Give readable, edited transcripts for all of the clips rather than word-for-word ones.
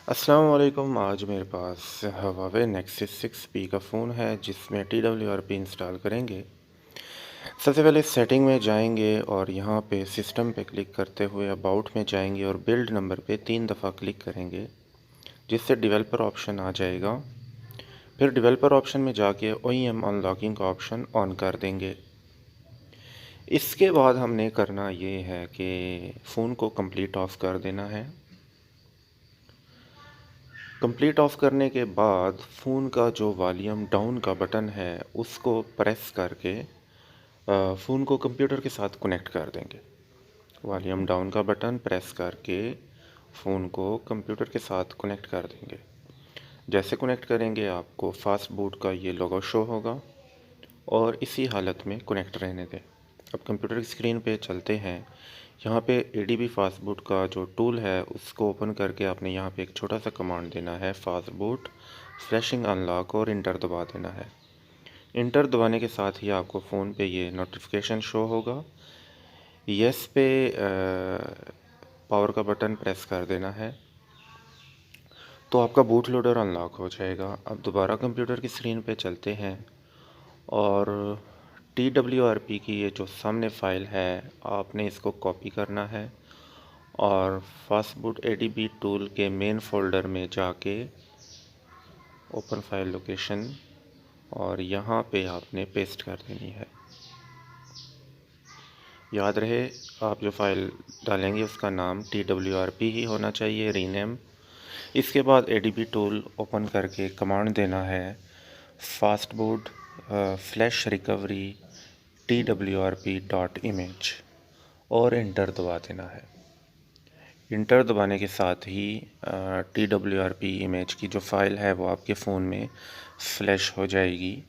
अस्सलाम वालेकुम। आज मेरे पास हवावे नेक्सस 6P का फ़ोन है जिसमें TWRP इंस्टॉल करेंगे। सबसे पहले सेटिंग में जाएंगे और यहाँ पे सिस्टम पे क्लिक करते हुए अबाउट में जाएंगे और बिल्ड नंबर पे 3 दफ़ा क्लिक करेंगे जिससे डेवलपर ऑप्शन आ जाएगा। फिर डेवलपर ऑप्शन में जाके OEM अनलॉकिंग का ऑप्शन ऑन कर देंगे। इसके बाद हमने करना ये है कि फ़ोन को कंप्लीट ऑफ़ कर देना है। कंप्लीट ऑफ करने के बाद फ़ोन का जो वॉल्यूम डाउन का बटन है उसको प्रेस करके फ़ोन को कंप्यूटर के साथ कनेक्ट कर देंगे। वॉल्यूम डाउन का बटन प्रेस करके फ़ोन को कंप्यूटर के साथ कनेक्ट कर देंगे। जैसे कनेक्ट करेंगे आपको फास्ट बूट का ये लोगो शो होगा और इसी हालत में कनेक्ट रहने दें। अब कंप्यूटर की स्क्रीन पे चलते हैं। यहाँ पे ADB फास्ट बूट का जो टूल है उसको ओपन करके आपने यहाँ पे एक छोटा सा कमांड देना है, फास्ट बूट फ्लैशिंग अनलॉक, और इंटर दबा देना है। इंटर दबाने के साथ ही आपको फ़ोन पे ये नोटिफिकेशन शो होगा। यस पे पावर का बटन प्रेस कर देना है तो आपका बूट लोडर अनलॉक हो जाएगा। अब दोबारा कंप्यूटर की स्क्रीन पे चलते हैं और TWRP की ये जो सामने फ़ाइल है आपने इसको कॉपी करना है और फास्टबूट ADB टूल के मेन फोल्डर में जाके ओपन फाइल लोकेशन और यहाँ पे आपने पेस्ट कर देनी है। याद रहे आप जो फ़ाइल डालेंगे उसका नाम TWRP ही होना चाहिए, रीनेम। इसके बाद ADB टूल ओपन करके कमांड देना है फास्टबूट फ्लैश रिकवरी TWRP.image और इंटर दबा देना है। इंटर दबाने के साथ ही TWRP इमेज की जो फ़ाइल है वो आपके फ़ोन में फ्लैश हो जाएगी।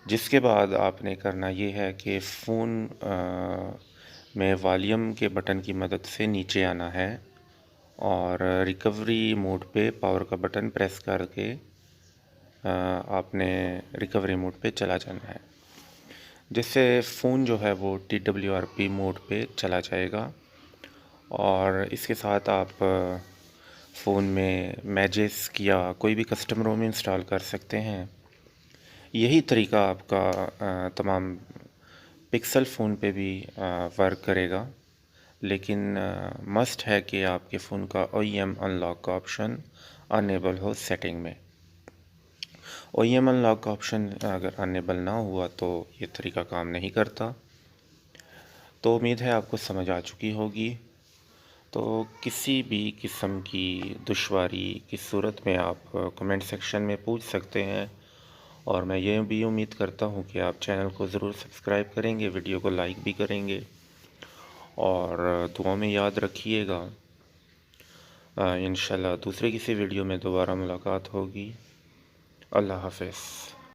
जिसके बाद आपने करना ये है कि फ़ोन में वॉल्यूम के बटन की मदद से नीचे आना है और रिकवरी मोड पे पावर का बटन प्रेस करके आपने रिकवरी मोड पे चला जाना है, जिससे फ़ोन जो है वो TWRP मोड पे चला जाएगा। और इसके साथ आप फ़ोन में मैजिस्क या कोई भी कस्टम रोम इंस्टॉल कर सकते हैं। यही तरीका आपका तमाम पिक्सल फ़ोन पे भी वर्क करेगा, लेकिन मस्ट है कि आपके फ़ोन का OEM अनलॉक का ऑप्शन अनेबल हो सेटिंग में। OEM अनलॉक का ऑप्शन अगर अनेबल ना हुआ तो ये तरीका काम नहीं करता। तो उम्मीद है आपको समझ आ चुकी होगी। तो किसी भी किस्म की दुश्वारी की सूरत में आप कमेंट सेक्शन में पूछ सकते हैं और मैं ये भी उम्मीद करता हूँ कि आप चैनल को ज़रूर सब्सक्राइब करेंगे, वीडियो को लाइक भी करेंगे और दुआ में याद रखिएगा। इंशाल्लाह दूसरे किसी वीडियो में दोबारा मुलाकात होगी। अल्लाह हाफ़िज़।